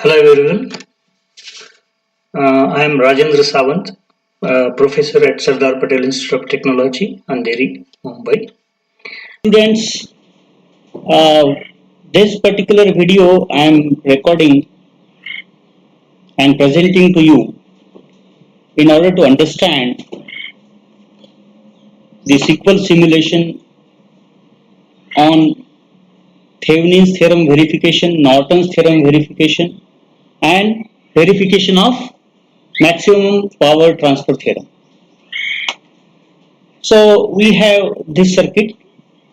Hello everyone. I am Rajendra Sawant, professor at Sardar Patel Institute of Technology, Andheri, Mumbai. Students, uh, this particular video I am recording and presenting to you in order to understand the sequel simulation on Thevenin's theorem verification, Norton's theorem verification, and verification of maximum power transfer theorem. So we have this circuit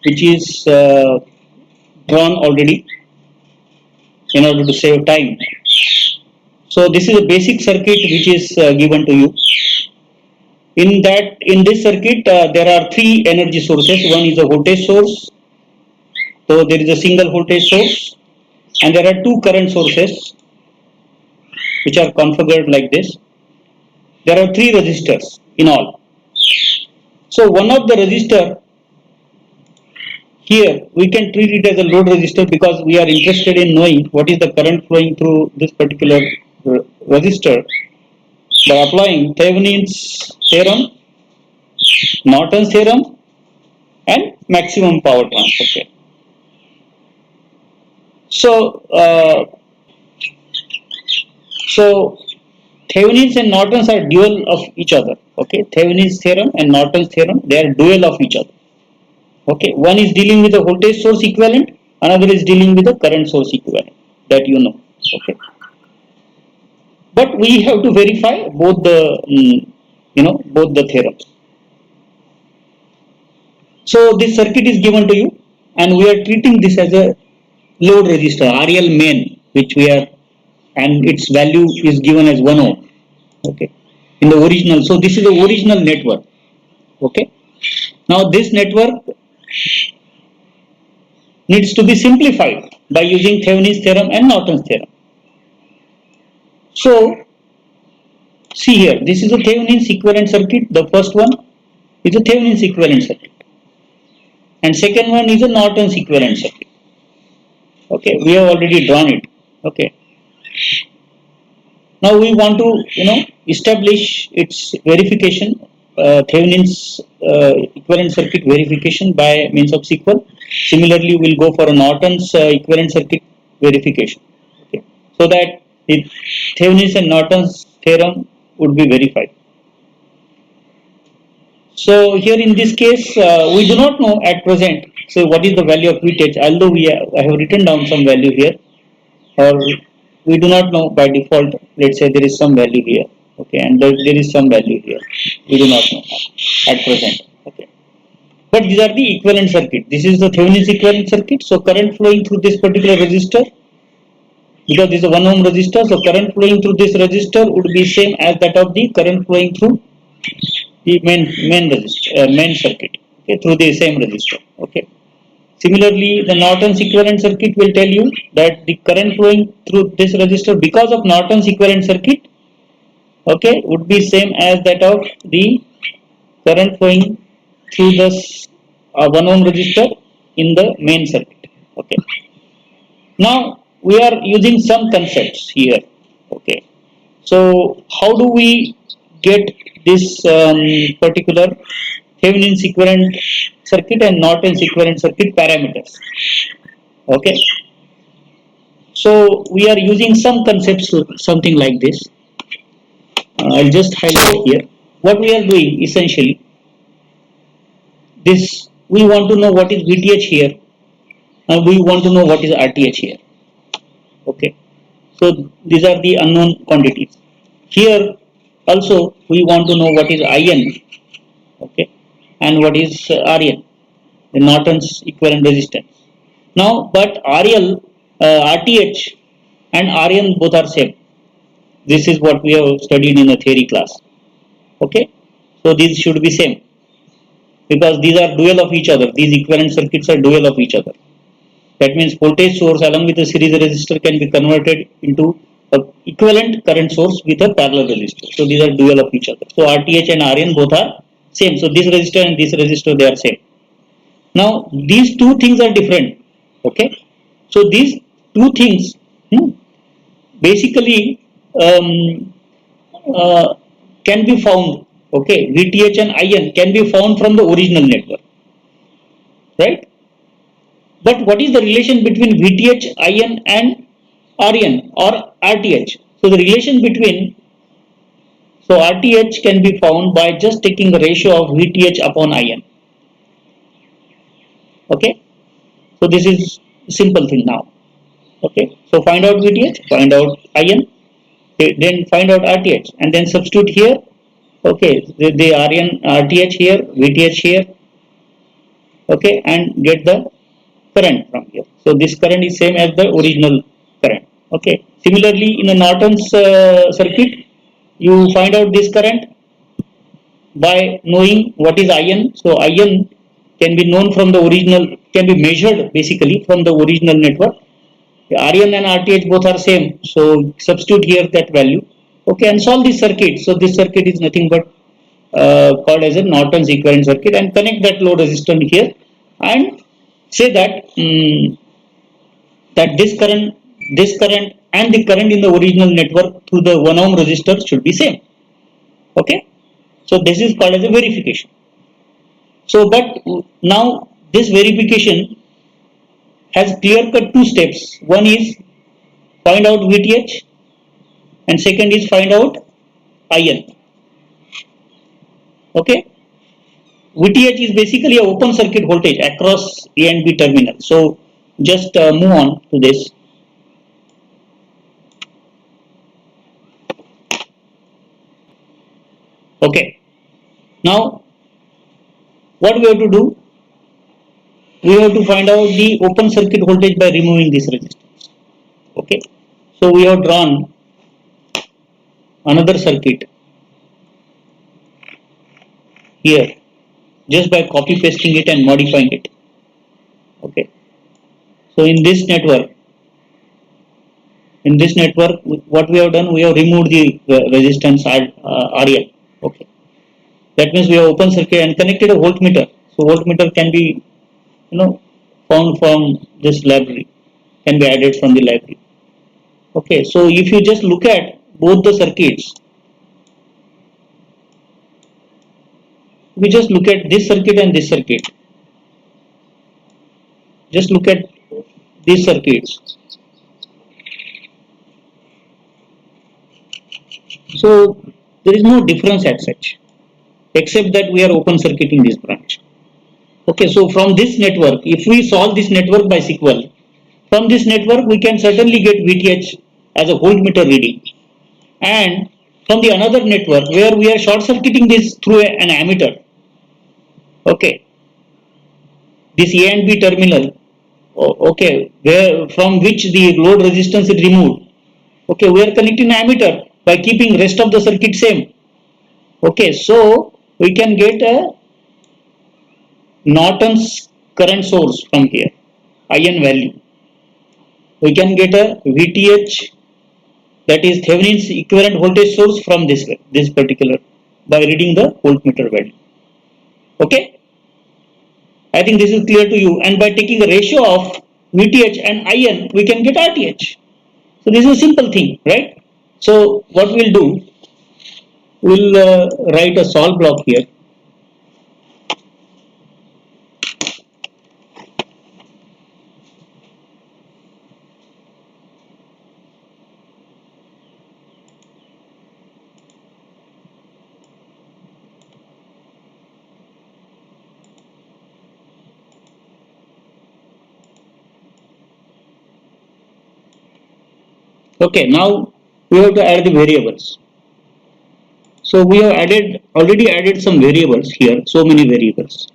which is drawn already in order to save time. So this is a basic circuit which is given to you. In this circuit, there are three energy sources. One is a voltage source. So there is a single voltage source, and there are two current sources which are configured like this. There are three resistors in all. So one of the resistor here we can treat it as a load resistor because we are interested in knowing what is the current flowing through this particular resistor by applying Thevenin's theorem, Norton's theorem, and maximum power transfer theorem. So Thevenin's and Norton's are dual of each other. Okay, Thevenin's theorem and Norton's theorem, they are dual of each other. Okay, one is dealing with the voltage source equivalent, another is dealing with the current source equivalent, that you know. Okay, but we have to verify both the both the theorems. So this circuit is given to you, and we are treating this as a load resistor RL main, which we are, and its value is given as 1 ohm. Okay, in the original. So this is the original network. Okay, now this network needs to be simplified by using Thevenin's theorem and Norton's theorem. So see here, this is a Thevenin's equivalent circuit. The first one is a Thevenin's equivalent circuit, and second one is a Norton's equivalent circuit. Okay, we have already drawn it. Okay, now we want to establish its verification, Thevenin's equivalent circuit verification by means of sequel. Similarly, we will go for a Norton's equivalent circuit verification. Okay, so that the Thevenin's and Norton's theorem would be verified. So here in this case, we do not know at present. So what is the value of Vth? Although I have written down some value here, or we do not know by default. Let's say there is some value here. Okay, and there is some value here. We do not know at present. Okay, but these are the equivalent circuit. This is the Thevenin's equivalent circuit. So current flowing through this particular resistor, because this is a 1 ohm resistor, so current flowing through this resistor would be same as that of the current flowing through the main resistor, main circuit. Okay, through the same resistor. Okay. Similarly, the Norton's equivalent circuit will tell you that the current flowing through this resistor, because of Norton's equivalent circuit, okay, would be same as that of the current flowing through this 1 ohm resistor in the main circuit. Okay. Now we are using some concepts here. Okay. So how do we get this particular Thevenin's equivalent circuit and Norton's equivalent circuit parameters? Okay. So we are using some concepts, something like this. I'll just highlight here. What we are doing essentially, this we want to know what is Vth here, and we want to know what is Rth here. Okay. So these are the unknown quantities. Here also we want to know what is In, okay, and what is Rn, the Norton's equivalent resistance. Now, but RL, Rth and Rn both are same. This is what we have studied in the theory class. Okay, so these should be same because these are dual of each other. These equivalent circuits are dual of each other. That means voltage source along with a series resistor can be converted into a equivalent current source with a parallel resistor. So these are dual of each other. So Rth and Rn both are same. So this resistor and this resistor, they are same. Now these two things are different. Okay. So these two things, basically can be found. Okay, VTH and IN can be found from the original network, right? But what is the relation between VTH, IN and RN or RTH? So the relation between, so RTH can be found by just taking the ratio of VTH upon IN. Okay, so this is simple thing now. Okay, so find out VTH, find out IN, then find out RTH, and then substitute here. Okay, the RN, RTH here, VTH here. Okay, and get the current from here. So this current is same as the original current. Okay. Similarly, in a Norton's circuit, you find out this current by knowing what is IN. So IN can be known from the original, can be measured basically from the original network. The RN and RTH both are same. So substitute here that value. Okay, and solve this circuit. So this circuit is nothing but called as a Norton's equivalent circuit, and connect that load resistor here and say that that this current and the current in the original network through the 1 ohm resistor should be same. Okay, so this is called as a verification. So but now this verification has clear cut two steps. One is find out VTH and second is find out IN. Okay, VTH is basically an open circuit voltage across A and B terminal. So just move on to this. Okay, now what we have to do? We have to find out the open circuit voltage by removing this resistance. Okay, so we have drawn another circuit here just by copy pasting it and modifying it. Okay, so in this network what we have done, we have removed the resistance RL. Okay, that means we have open circuit and connected a voltmeter. So voltmeter can be found from this library, can be added from the library. Okay, so if you just look at both the circuits, we just look at this circuit and this circuit. Just look at these circuits. So there is no difference as such, except that we are open circuiting this branch. Okay, so from this network, if we solve this network by sequel, from this network we can certainly get VTH as a voltmeter reading. And from the another network where we are short circuiting this through an ammeter. Okay, this A and B terminal, okay, where from which the load resistance is removed. Okay, we are connecting an ammeter by keeping rest of the circuit same. Okay, so we can get a Norton's current source from here, IN value. We can get a VTH, that is Thevenin's equivalent voltage source from this particular, by reading the voltmeter value. Okay, I think this is clear to you. And by taking a ratio of VTH and IN, we can get RTH. So this is a simple thing, right? So what we'll do, we'll write a solve block here. Okay, now we have to add the variables. So we have already added some variables here, so many variables.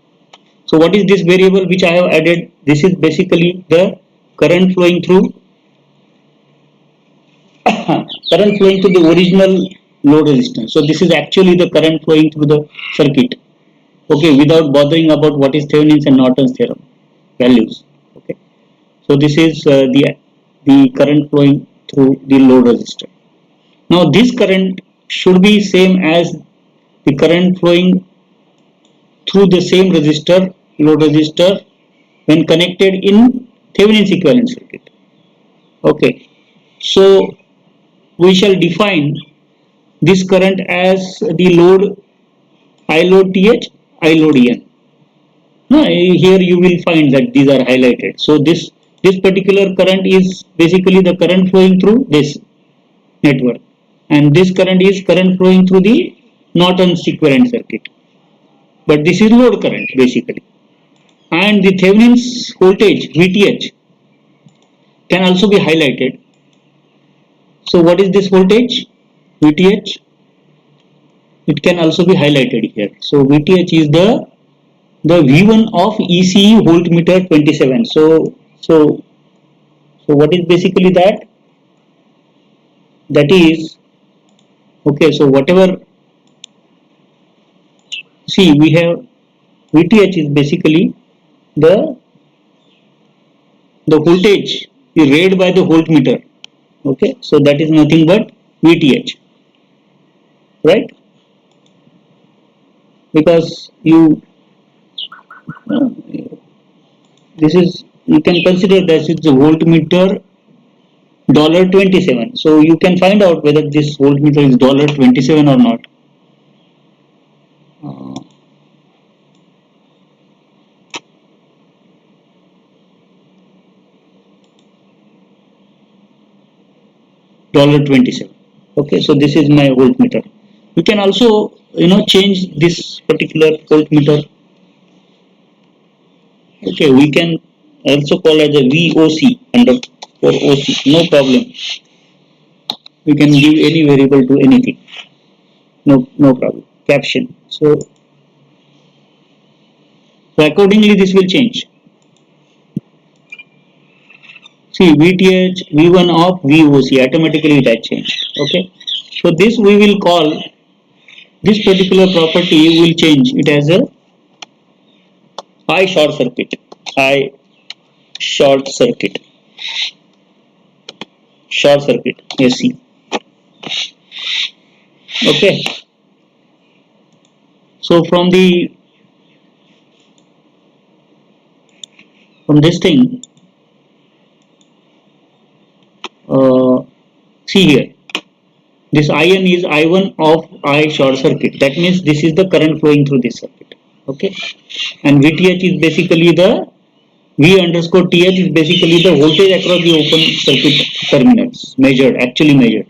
So what is this variable which I have added? This is basically the current flowing through the original load resistance. So this is actually the current flowing through the circuit. Okay, without bothering about what is Thevenin's and Norton's theorem values. Okay, so this is the current flowing through the load resistor. Now this current should be same as the current flowing through the same resistor, load resistor, when connected in Thevenin's equivalent circuit. Okay, so we shall define this current as the load I load TH, I load EN. No, here you will find that these are highlighted. So this particular current is basically the current flowing through this network, and this current is current flowing through the Norton's equivalent circuit. But this is load current basically, and the Thevenin's voltage VTH can also be highlighted. So what is this voltage VTH? It can also be highlighted here. So VTH is the V1 of ECE voltmeter 27. So what is basically that? That is, okay, so whatever, see, we have VTH is basically the voltage is read by the voltmeter. Okay, so that is nothing but VTH, right? Because this is, you can consider that it's a voltmeter $27. So you can find out whether this voltmeter is $27 or not. $27. Okay, so this is my voltmeter. You can also change this particular voltmeter. Okay, we can also call as a VOC underscore OC. No problem. We can give any variable to anything. No problem. Caption. So accordingly this will change. See, VTH, V1 of VOC, automatically it has changed. Okay. So this we will call, this particular property will change it as a I short circuit. I short circuit. Short circuit, AC. Okay. So from this thing, see here, this IN is I1 of I short circuit. That means this is the current flowing through this circuit. Okay, and VTH is basically the V underscore TH is basically the voltage across the open circuit terminals actually measured.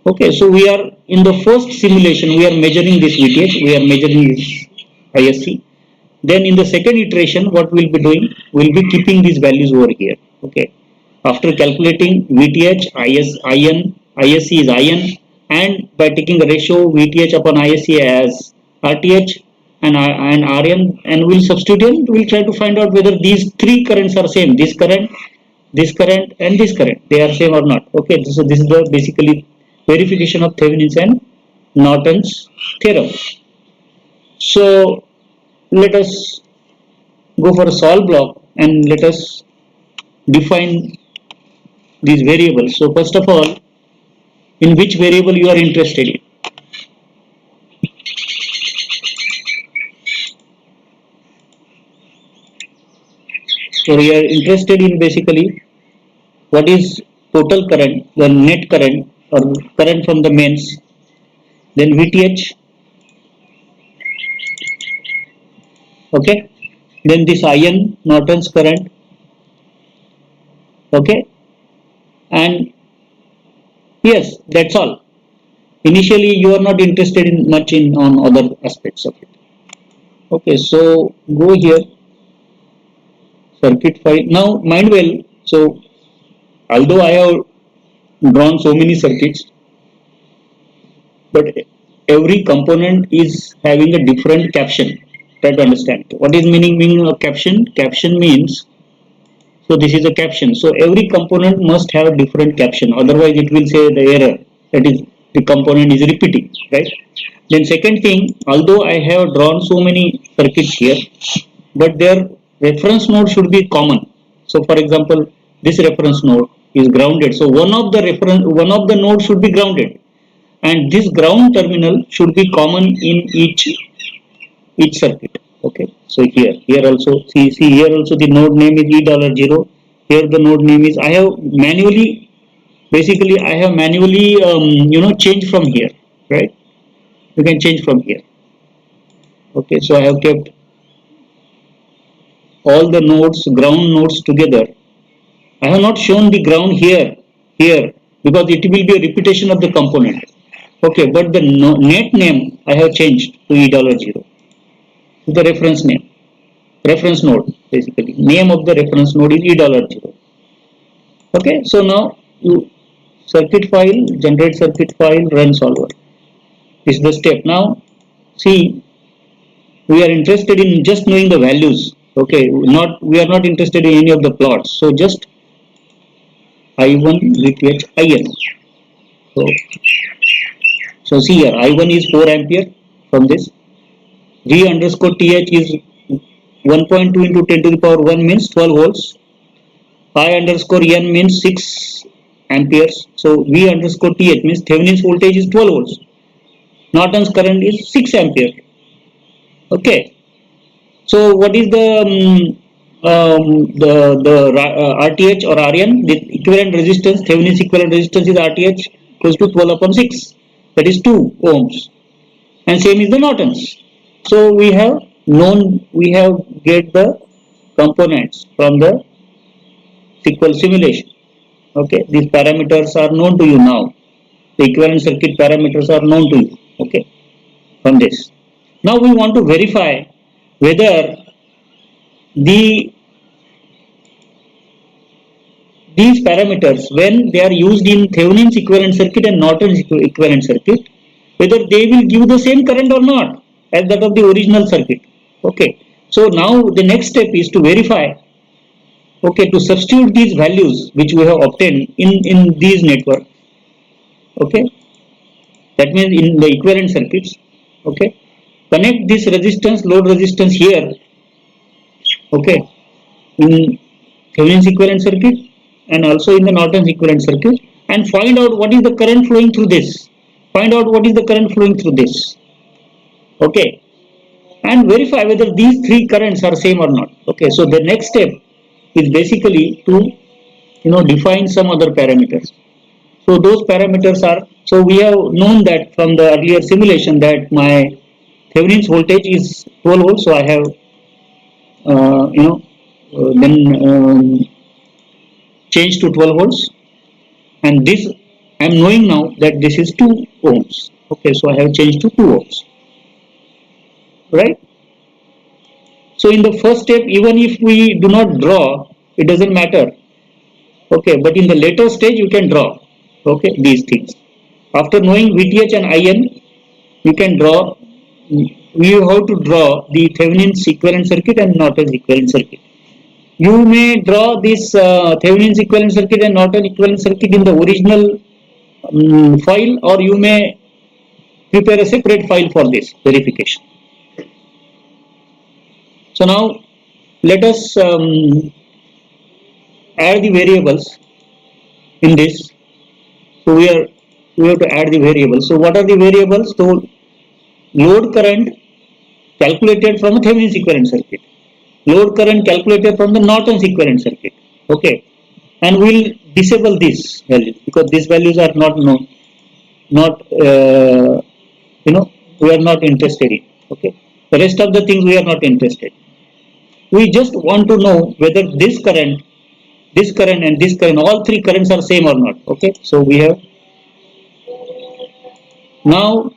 Okay, so we are in the first simulation, we are measuring this VTH, we are measuring this ISC. Then in the second iteration, what we'll be doing, we'll be keeping these values over here. Okay, after calculating VTH, IN, ISC is IN, and by taking a ratio VTH upon ISC as RTH and RN, and we'll substitute, we'll try to find out whether these three currents are same, this current, and this current, they are same or not. Okay, so this is the basically verification of Thevenin's and Norton's theorem. So let us go for a solve block and let us define these variables. So first of all, in which variable you are interested in? So we are interested in basically what is total current, the net current or current from the mains, then VTH, okay, then this IN, Norton's current, okay, and yes, that's all. Initially you are not interested in much on other aspects of it. Okay, so go here, circuit file. Now mind well, so although I have drawn so many circuits, but every component is having a different caption. Try to understand what is meaning of caption. Caption means, so this is a caption, so every component must have a different caption, otherwise it will say the error, that is the component is repeating, right? Then second thing, although I have drawn so many circuits here, but their reference node should be common. So for example, this reference node is grounded, so one of the node should be grounded, and this ground terminal should be common in each circuit. Okay, so here also see here also the node name is E$0. Here the node name is, I have manually basically I have manually changed from here, right? You can change from here. Okay, so I have kept all the nodes, ground nodes together. I have not shown the ground here, because it will be a repetition of the component. Okay, but the net name I have changed to E$0, the reference name, reference node basically. Name of the reference node is E$0. Okay, so now you circuit file, generate circuit file, run solver. This is the step. Now see, we are interested in just knowing the values. Okay, we are not interested in any of the plots. So just I1 VTH IN. So, so see here, I1 is 4 ampere from this. V underscore TH is 1.2 into 10 to the power 1 means 12 volts. I underscore N means 6 amperes. So V underscore TH means Thevenin's voltage is 12 volts. Norton's current is 6 ampere. Okay. So what is the RTH or RN? The equivalent resistance, Thevenin's equivalent resistance is RTH equals to 12 upon 6. That is 2 ohms. And same is the Norton's. So we have get the components from the SQL simulation. Okay, these parameters are known to you now. The equivalent circuit parameters are known to you. Okay, from this. Now we want to verify whether these parameters, when they are used in Thevenin's equivalent circuit and Norton's equivalent circuit, whether they will give the same current or not as that of the original circuit. Okay, so now the next step is to verify, okay, to substitute these values which we have obtained in these networks. Okay, that means in the equivalent circuits. Okay, connect this resistance, load resistance here. Okay, in Thevenin's equivalent circuit and also in the Norton's equivalent circuit, and find out what is the current flowing through this. Find out what is the current flowing through this. Okay, and verify whether these three currents are same or not. Okay, so the next step is basically to define some other parameters. So those parameters are, so we have known that from the earlier simulation that my Thevenin's voltage is 12 volts. So I have changed to 12 volts, and this I am knowing now that this is 2 ohms. Okay, so I have changed to 2 ohms, right? So in the first step, even if we do not draw, it doesn't matter. Okay, but in the later stage you can draw. Okay, these things. After knowing VTH and IN, you can draw. We have to draw the Thevenin's equivalent circuit and Norton's equivalent circuit. You may draw this Thevenin's equivalent circuit and Norton equivalent circuit in the original file, or you may prepare a separate file for this verification. So now let us add the variables in this. So we have to add the variables. So what are the variables? So load current calculated from a Thevenin's equivalent circuit, load current calculated from the Norton's equivalent circuit. Okay, and we'll disable these values because these values are not known, we are not interested in. Okay, the rest of the things we are not interested. We just want to know whether this current and this current, all three currents are same or not. Okay, so we have now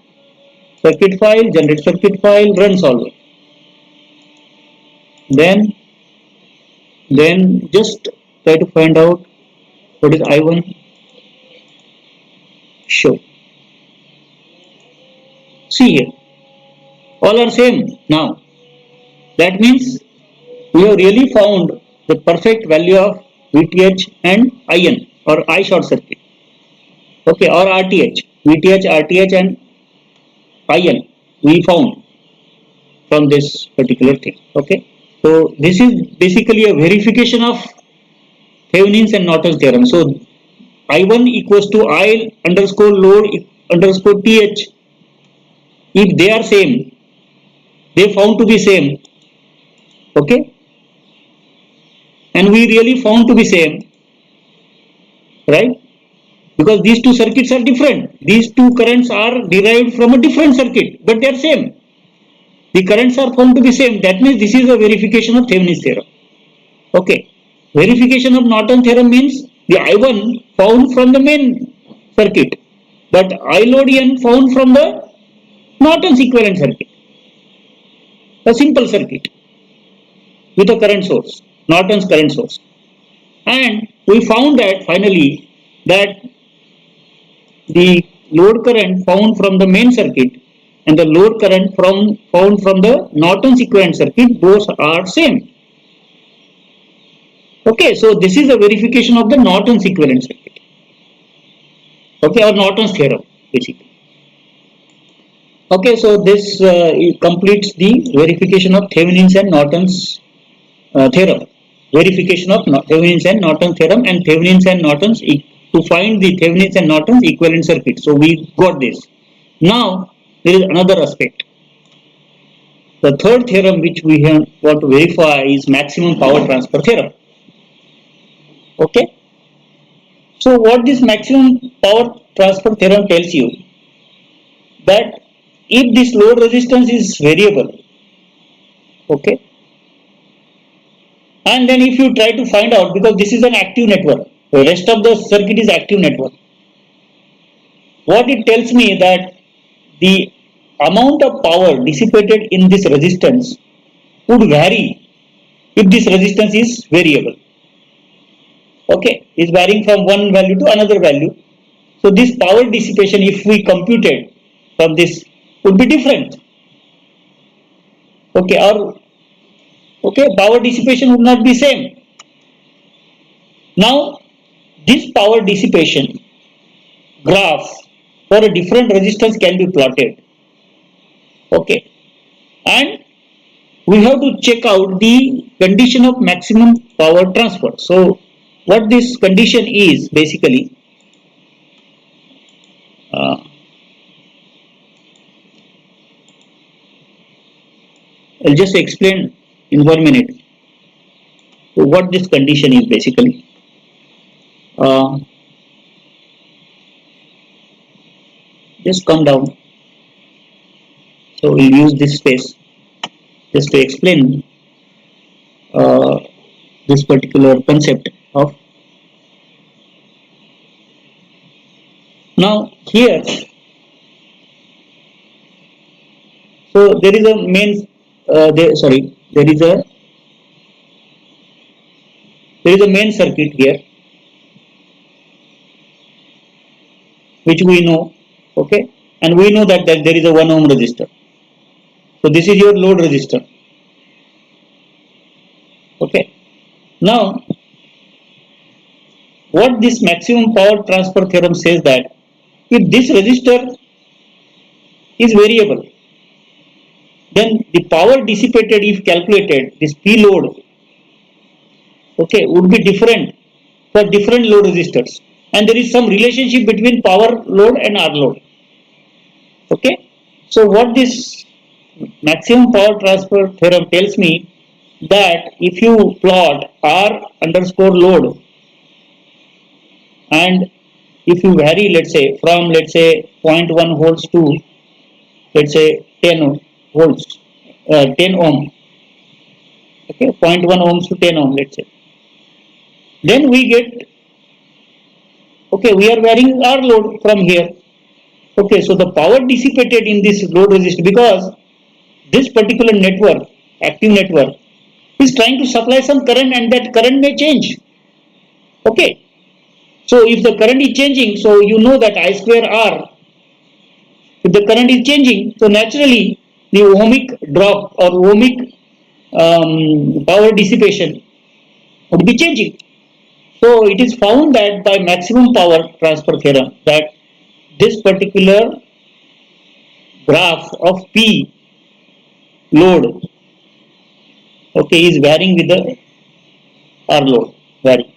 circuit file, generate circuit file, run solver. Then just try to find out what is I1. Show. See here, all are same now. That means we have really found the perfect value of VTH and IN, or I short circuit. Okay, or RTH, VTH, RTH and IN we found from this particular thing. Okay, so this is basically a verification of Thevenin's and Norton's theorem. So I1 equals to I underscore load underscore TH. If they are same, they found to be same. Okay, and we really found to be same, right? because these two circuits are different. These two currents are derived from a different circuit, but they are same. The currents are found to be same. That means this is a verification of Thevenin's theorem. Okay. Verification of Norton theorem means the I1 found from the main circuit, but I load N found from the Norton's equivalent circuit. A simple circuit with a current source, Norton's current source. And we found that finally that the load current found from the main circuit and the load current found from the Norton's equivalent circuit, both are same. Okay, so this is a verification of the Norton's equivalent circuit. Okay, or Norton's theorem basically. Okay, so this completes the verification of Thevenin's and Norton's theorem. Verification of Thevenin's and Norton's theorem and Thevenin's and Norton's to find the Thevenin's and Norton's equivalent circuit. So we got this. Now there is another aspect. The third theorem which we want to verify is maximum power transfer theorem. Okay. So what this maximum power transfer theorem tells you, that if this load resistance is variable, okay, and then if you try to find out, because this is an active network, the rest of the circuit is active network, what it tells me that the amount of power dissipated in this resistance would vary if this resistance is variable. Okay, is varying from one value to another value. So this power dissipation, if we computed from this, would be different. Okay, or power dissipation would not be same. Now this power dissipation graph for a different resistance can be plotted. Okay, and we have to check out the condition of maximum power transfer. So what this condition is basically, I'll just explain in 1 minute. So what this condition is basically. Just come down. So we'll use this space just to explain this particular concept of. Now here, so there is a main there is a main circuit here which we know, okay, and we know that there is a 1 ohm resistor. So this is your load resistor. Okay. Now what this maximum power transfer theorem says, that if this resistor is variable, then the power dissipated, if calculated, this P load, okay, would be different for different load resistors, and there is some relationship between power load and R load. Okay, so what this maximum power transfer theorem tells me, that if you plot R underscore load, and if you vary, let's say from 0.1 volts to 10 volts, 10 ohm, okay, 0.1 ohms to 10 ohm, let's say, then we get, okay, we are varying our load from here. Okay, so the power dissipated in this load resistor, because this particular network, active network, is trying to supply some current, and that current may change. Okay, so if the current is changing, so you know that I square R, if the current is changing, so naturally the ohmic drop or ohmic power dissipation would be changing. So it is found that by maximum power transfer theorem, that this particular graph of P load, okay, is varying with the R load varying.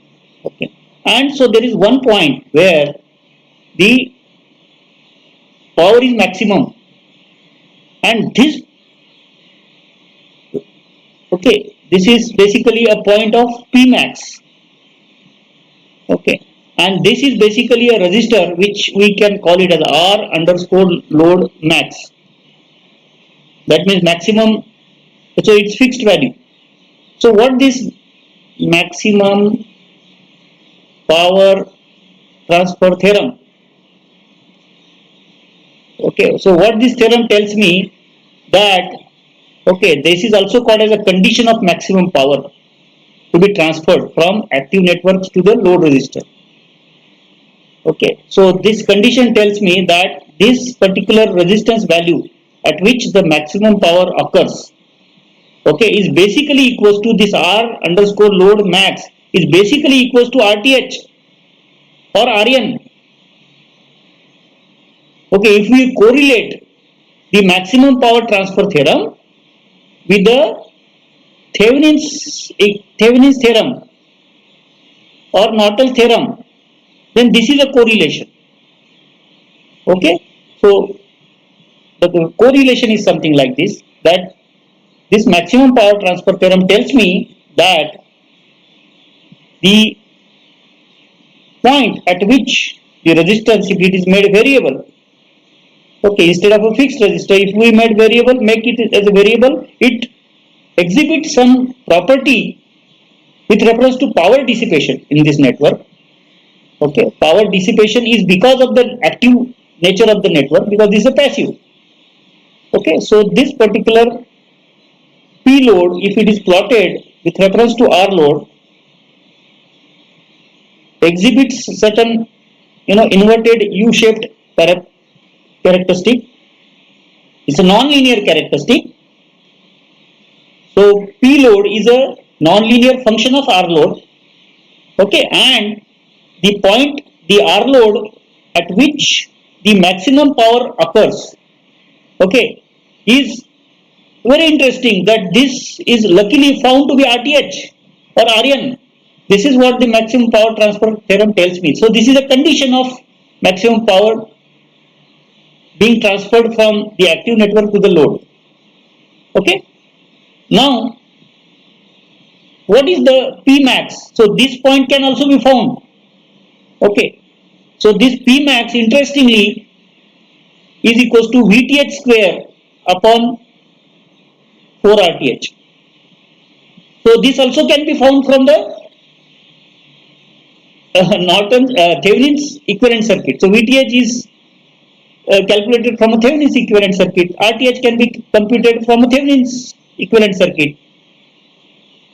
Okay, and so there is one point where the power is maximum, and this, okay, this is basically a point of P max. Okay, and this is basically a resistor which we can call it as R underscore load max. That means maximum, so it's fixed value. So what this maximum power transfer theorem, okay, so what this theorem tells me that, okay, this is also called as a condition of maximum power to be transferred from active networks to the load resistor. Okay, so this condition tells me that this particular resistance value at which the maximum power occurs, okay, is basically equals to this R underscore load max is basically equals to RTH or RN. Okay, if we correlate the maximum power transfer theorem with the Thevenin's theorem or Norton's theorem, then this is a correlation. Okay, so the correlation is something like this, that this maximum power transfer theorem tells me that the point at which the resistance, if it is made variable, okay, instead of a fixed resistor, if we made variable, make it as a variable, it exhibits some property with reference to power dissipation in this network. Okay, power dissipation is because of the active nature of the network, because this is a passive. Okay, so this particular P load, if it is plotted with reference to R load, exhibits certain, inverted U-shaped characteristic. It's a non-linear characteristic. So P load is a non-linear function of R load. Okay, and the point, the R load at which the maximum power occurs, okay, is very interesting, that this is luckily found to be RTH or RN. This is what the maximum power transfer theorem tells me. So this is a condition of maximum power being transferred from the active network to the load. Okay. Now, what is the P max? So this point can also be found. Okay. So this P max, interestingly, is equals to VTH square upon 4 RTH. So this also can be found from the Thevenin's equivalent circuit. So VTH is calculated from a Thevenin's equivalent circuit. RTH can be computed from a Thevenin's equivalent circuit.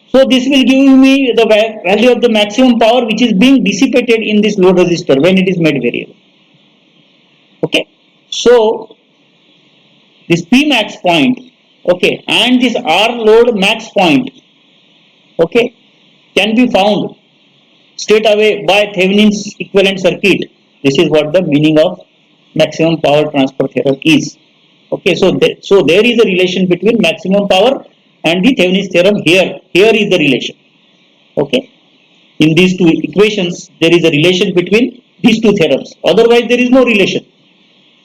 So this will give me the value of the maximum power which is being dissipated in this load resistor when it is made variable. Okay. So this P max point, okay, and this R load max point, okay, can be found straight away by Thevenin's equivalent circuit. This is what the meaning of maximum power transfer theorem is. Okay, so there is a relation between maximum power and the Thevenin's theorem here. Here is the relation. Okay, in these two equations there is a relation between these two theorems. Otherwise there is no relation.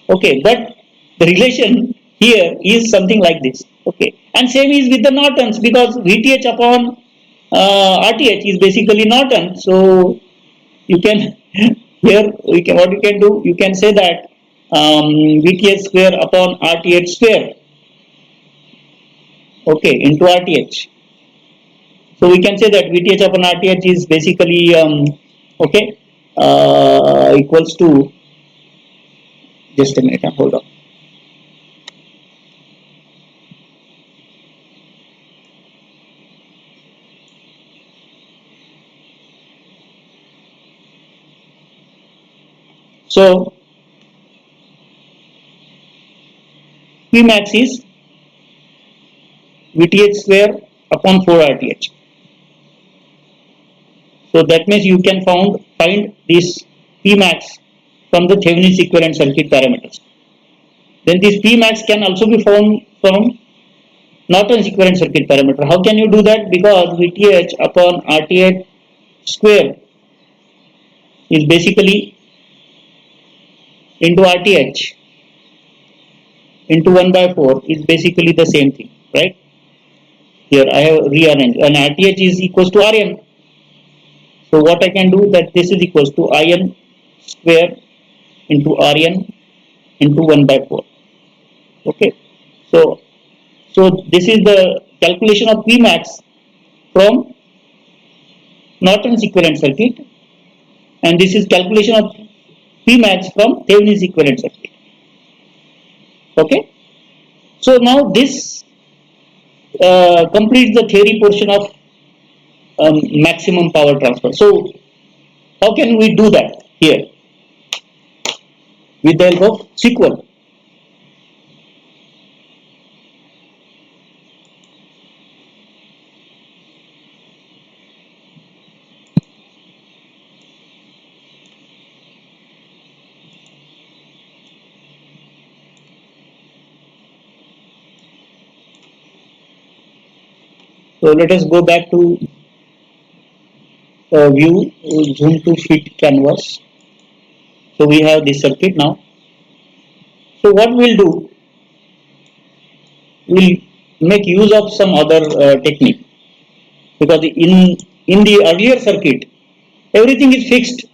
Okay, but the relation here is something like this. Okay, and same is with the Nortons, because VTH upon RTH is basically Norton. So you can here what you can do, you can say that VTH square upon RTH square, okay, into RTH. So we can say that VTH upon RTH is basically okay, equals to, just a minute, hold on. So P max is VTH square upon 4 RTH. So that means you can find this P max from the Thevenin's equivalent circuit parameters. Then this P max can also be found from Norton's equivalent circuit parameter. How can you do that? Because VTH upon RTH square is basically into RTH into 1 by 4 is basically the same thing, right? Here I have rearranged, and RTH is equals to RN. So what I can do that this is equals to In square into Rn into 1 by 4. Okay. So this is the calculation of Pmax from Norton's equivalent circuit, and this is calculation of Pmax from Thevenin's equivalent circuit. Okay. So now this completes the theory portion of maximum power transfer. So how can we do that here with the help of SQL? So let us go back to view, zoom to fit canvas. So we have this circuit now. So what we'll do, we'll make use of some other technique, because in the earlier circuit everything is fixed.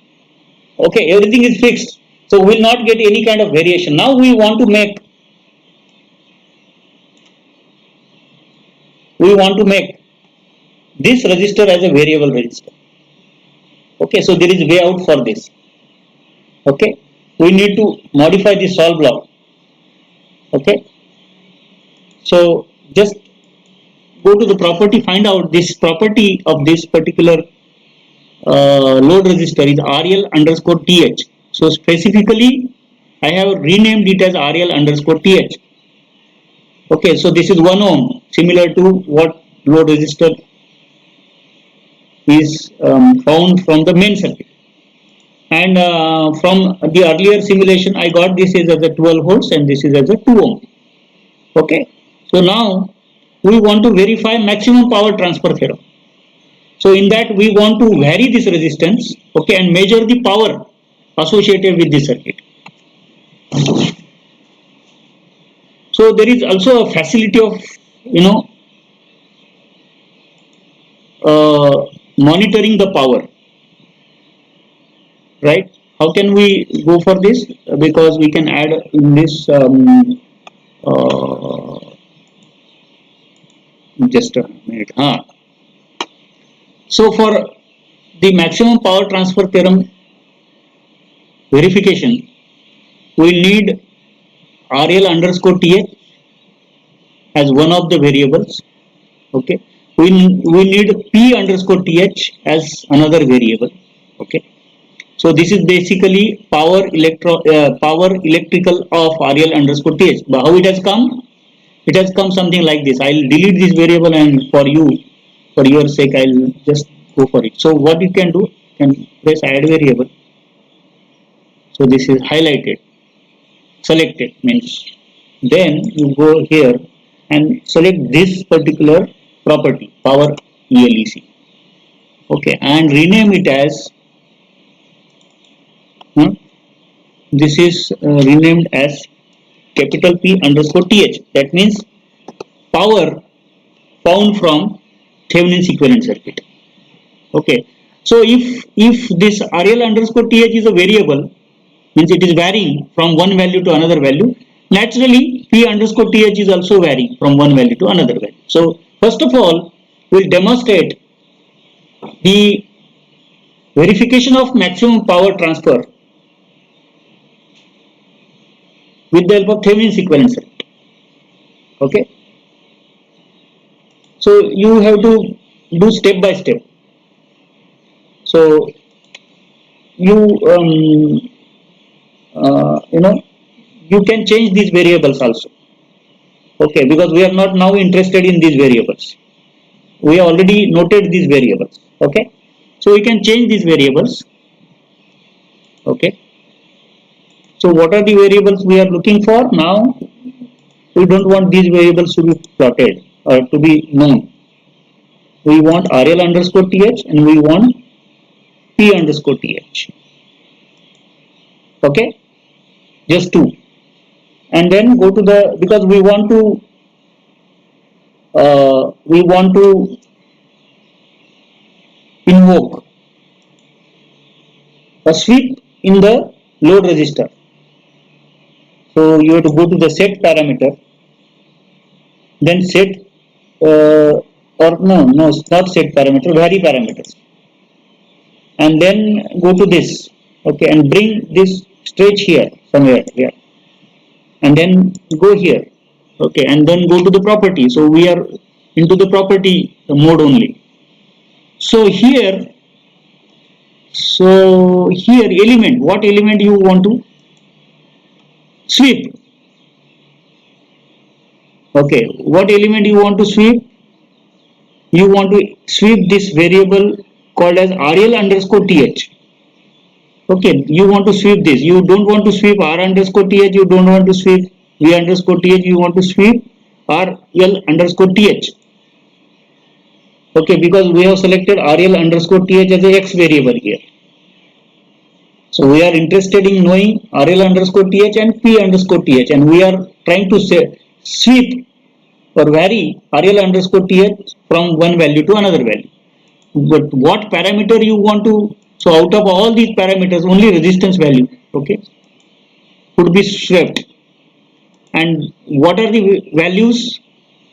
Okay, everything is fixed. So we'll not get any kind of variation. Now we want to make this resistor as a variable resistor. Okay, so there is a way out for this. Okay, we need to modify the solve block. Okay, so just go to the property, find out this property of this particular load resistor is RL underscore TH. So specifically I have renamed it as RL underscore TH. Okay, so this is 1 ohm, similar to what load resistor is found from the main circuit. And from the earlier simulation I got this is as a 12 volts and this is as a 2 ohm. Okay, so now we want to verify maximum power transfer theorem. So in that we want to vary this resistance, okay, and measure the power associated with this circuit. So there is also a facility of monitoring the power, right? How can we go for this? Because we can add in this just a minute. So for the maximum power transfer theorem verification, we need RL underscore TH as one of the variables. Okay, we need P underscore TH as another variable. Okay, so this is basically power electrical of RL underscore TH. But how it has come? It has come something like this. I'll delete this variable, and for your sake, I'll just go for it. So what you can do, you can press add variable. So this is highlighted, selected means. Then you go here and select this particular property, power ELEC. Okay, and rename it as this is renamed as capital P underscore TH. That means power found from Thevenin's equivalent circuit. Okay, so if this RL underscore TH is a variable, means it is varying from one value to another value, naturally P underscore TH is also varying from one value to another value. So first of all, we'll demonstrate the verification of maximum power transfer with the help of Thevenin's equivalent circuit. Okay, so you have to do step by step. So you you can change these variables also. Okay, because we are not now interested in these variables. We have already noted these variables. Okay, so we can change these variables. Okay, so what are the variables we are looking for now? We don't want these variables to be plotted or to be known. We want RL underscore TH and we want P underscore TH. Okay, just two. And then go to the, because we want to invoke a sweep in the load resistor. So you have to go to the set parameter, then set or no, it's not set parameter, vary parameters, and then go to this, okay, and bring this stretch here somewhere here, and then go here, okay, and then go to the property. So we are into the property mode only. So here element, what element you want to sweep? Okay, what element you want to sweep? You want to sweep this variable called as RL underscore TH. Okay, you want to sweep this. You don't want to sweep R underscore TH. You don't want to sweep V underscore TH. You want to sweep RL underscore TH. Okay, because we have selected RL underscore TH as a X variable here. So we are interested in knowing RL underscore TH and P underscore TH, and we are trying to sweep or vary RL underscore TH from one value to another value. But what parameter you want to, so out of all these parameters, only resistance value, okay, could be swept. And what are the values,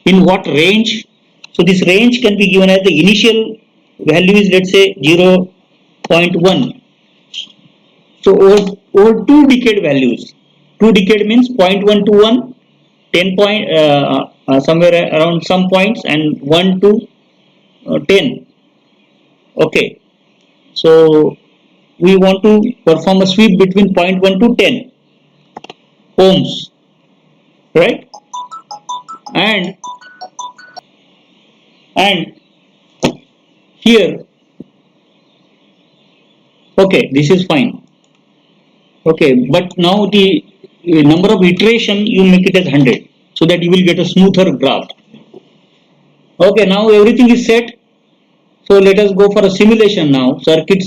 in what range? So this range can be given as the initial value is, let's say, 0.1. So over 2 decade values, 2 decade means 0.1 to 1, 10 point, somewhere around some points, and 1 to 10. Okay, so we want to perform a sweep between 0.1 to 10 ohms, right? And here, okay, this is fine. Okay, but now the number of iteration you make it as 100, so that you will get a smoother graph. Okay, now everything is set. So let us go for a simulation now. Circuit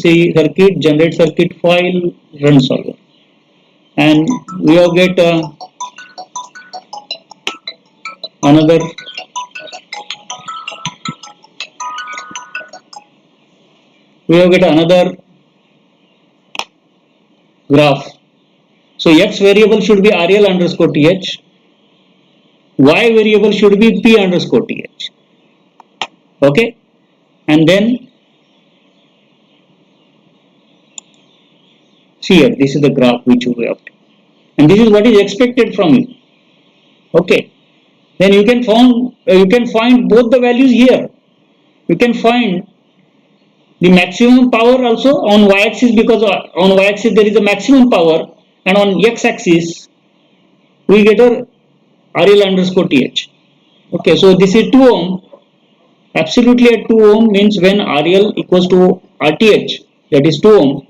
generate circuit file, run solver, and we will get another graph. So X variable should be RL underscore TH, Y variable should be P underscore TH. Okay, and then see here, this is the graph which you have, and this is what is expected from you. Okay, then you can find both the values here. You can find the maximum power also on y-axis, because on y-axis there is a maximum power, and on x-axis we get a RL underscore TH. Okay, so this is 2 ohm. Absolutely at 2 ohm means when RL equals to RTH, that is 2 ohm,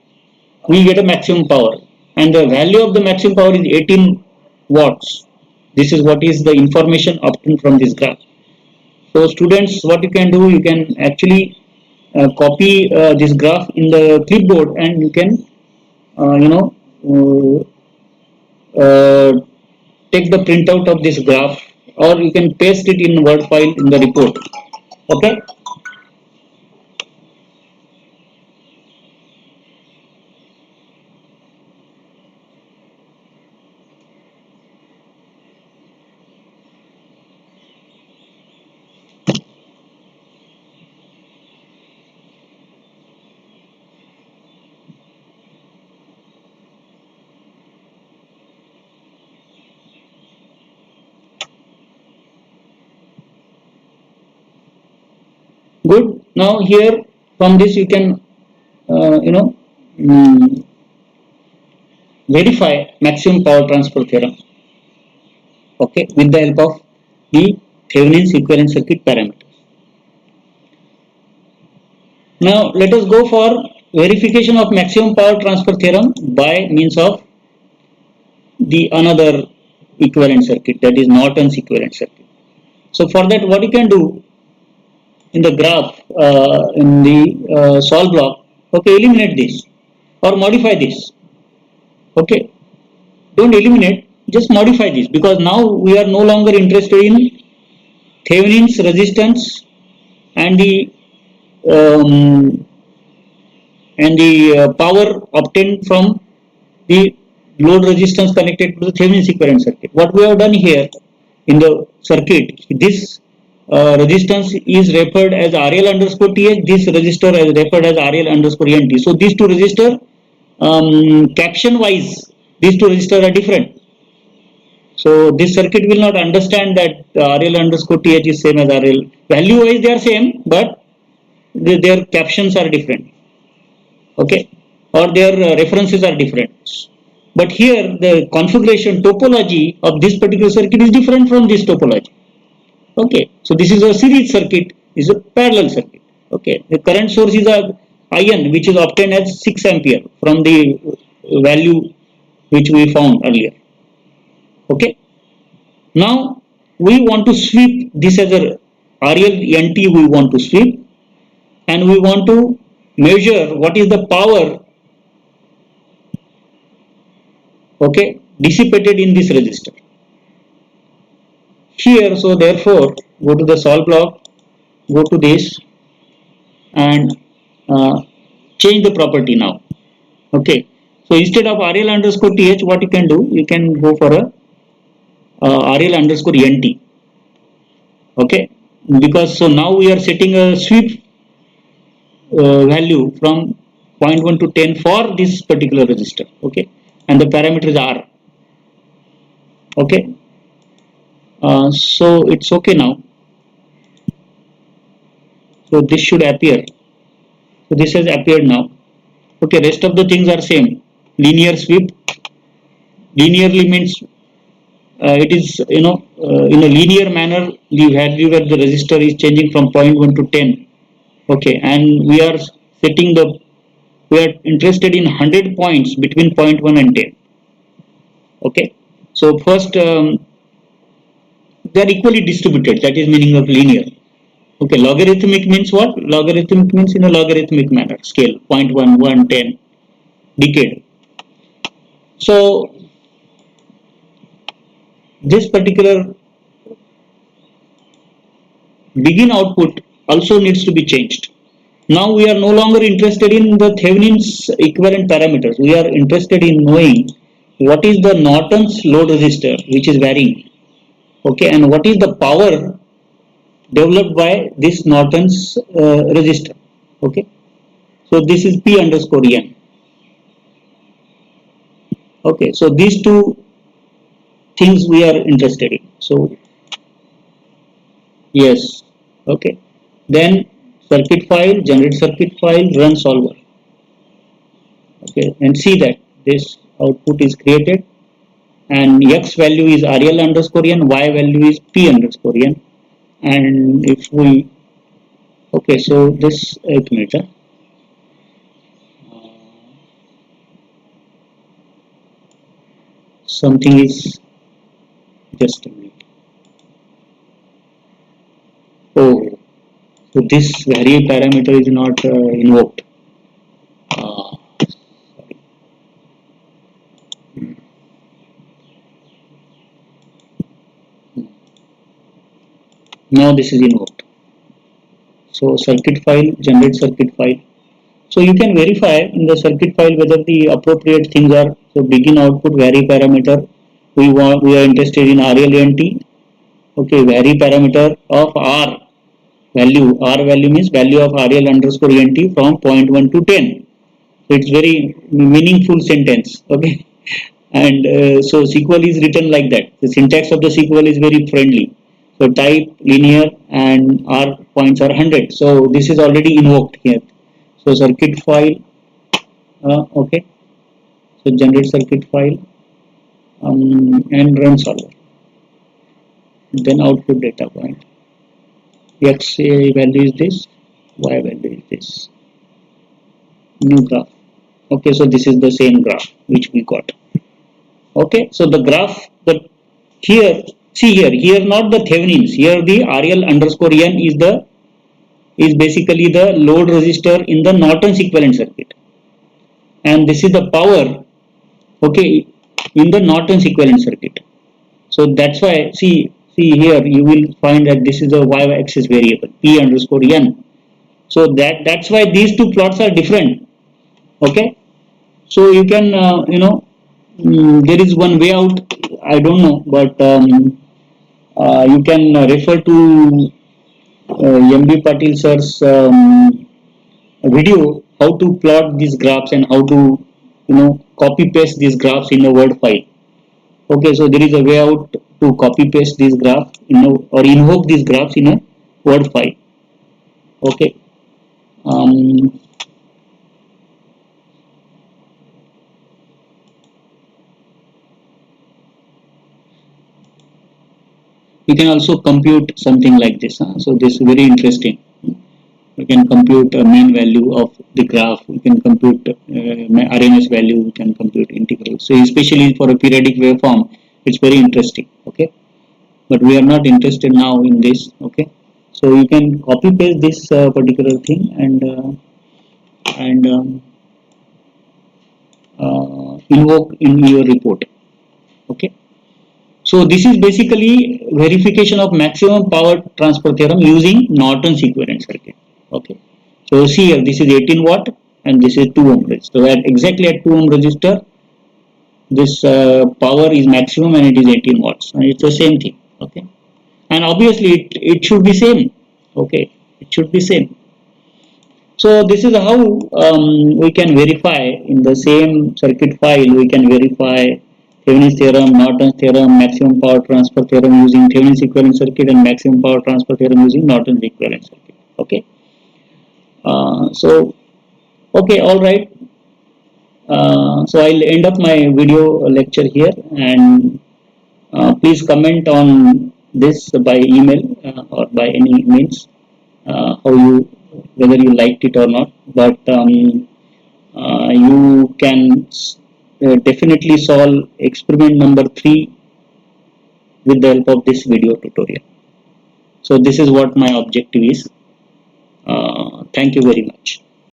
we get a maximum power, and the value of the maximum power is 18 watts. This is what is the information obtained from this graph. So students, what you can do, you can actually copy this graph in the clipboard, and you can take the printout of this graph, or you can paste it in Word file in the report. Okay. Good. Now here from this you can verify maximum power transfer theorem. Okay, with the help of the Thevenin's equivalent circuit parameters. Now let us go for verification of maximum power transfer theorem by means of the another equivalent circuit, that is Norton's equivalent circuit. So for that, what you can do in the graph, in the solve block, okay, eliminate this or modify this. Okay, don't eliminate, just modify this, because now we are no longer interested in Thevenin's resistance and the and the power obtained from the load resistance connected to the Thevenin equivalent circuit. What we have done here in the circuit, this resistance is referred as RL underscore TH, this resistor is referred as RL underscore NT. So these two resistors, caption wise, these two resistors are different. So this circuit will not understand that RL underscore TH is same as RL. Value wise they are same, but their captions are different. Okay, or their references are different. But here the configuration topology of this particular circuit is different from this topology. Okay, so this is a series circuit, this is a parallel circuit. Okay, the current source is a IN which is obtained as 6 ampere from the value which we found earlier. Okay, now we want to sweep this as a RL NT, we want to sweep, and we want to measure what is the power, okay, dissipated in this resistor. Here, so therefore, go to the solve block, go to this, and change the property now. Okay, so instead of RL underscore TH, what you can do, you can go for a RL underscore NT. Okay, because so now we are setting a sweep value from 0.1 to 10 for this particular resistor. Okay, and the parameter is R. Okay, so it's okay now. So this should appear. So this has appeared now. Okay, rest of the things are same. Linear sweep. Linearly means it is in a linear manner the value of the resistor is changing from 0.1 to 10. Okay, and we are interested in 100 points between 0.1 and 10. Okay, so first they are equally distributed, that is meaning of linear. Okay, logarithmic means what? Logarithmic means in a logarithmic manner, scale 0.1, 1, 10, decade. So this particular begin output also needs to be changed. Now we are no longer interested in the Thevenin's equivalent parameters. We are interested in knowing what is the Norton's load resistor which is varying. Okay, and what is the power developed by this Norton's resistor. Okay, so this is P underscore N. Okay, so these two things we are interested in. So yes, okay, then circuit file, generate circuit file, run solver. Okay, and see that this output is created, and X value is RL underscore N, Y value is P underscore N. And if we, okay, so this something is just a minute. Oh, so this vary parameter is not invoked. Sorry. Now this is invoked. So circuit file, generate circuit file. So you can verify in the circuit file whether the appropriate things are. So begin output vary parameter. We are interested in RLNT. Okay, vary parameter of R value. R value means value of RL underscore NT from 0.1 to 10. So it's very meaningful sentence. Okay, and so SQL is written like that. The syntax of the SQL is very friendly. So type linear and R points are 100. So this is already invoked here. So circuit file, okay. So generate circuit file and run solver. Then output data point. X value is this, Y value is this. New graph. Okay, so this is the same graph which we got. Okay, so the graph, but here, see here not the Thevenin's, here the RL underscore N is basically the load resistor in the Norton's equivalent circuit, and this is the power, okay, in the Norton's equivalent circuit. So that's why see here you will find that this is the y-axis variable P underscore N. So that's why these two plots are different. Okay, so you can there is one way out. I don't know, but you can refer to MB Patil sir's video how to plot these graphs and how to copy paste these graphs in a Word file. Okay, so there is a way out to copy paste these graphs or invoke these graphs in a Word file. Okay. Um, you can also compute something like this. So this is very interesting. You can compute a mean value of the graph. You can compute RMS value. You can compute integrals. So especially for a periodic waveform, it's very interesting. Okay, but we are not interested now in this. Okay, so you can copy paste this particular thing and invoke in your report. Okay. So this is basically verification of maximum power transfer theorem using Norton's equivalent circuit. Okay. So see here, this is 18 watt and this is 2 ohm resistor. So exactly at 2 ohm resistor, this power is maximum and it is 18 watts, and it's the same thing. Okay. And obviously it should be same. Okay. It should be same. So this is how we can verify in the same circuit file. We can verify Thevenin's theorem, Norton's theorem, maximum power transfer theorem using Thevenin's equivalent circuit, and maximum power transfer theorem using Norton's equivalent circuit. Okay. So okay, all right. So I'll end up my video lecture here, and please comment on this by email or by any means, how you, whether you liked it or not. But you can definitely solve experiment number 3 with the help of this video tutorial. So this is what my objective is. Thank you very much.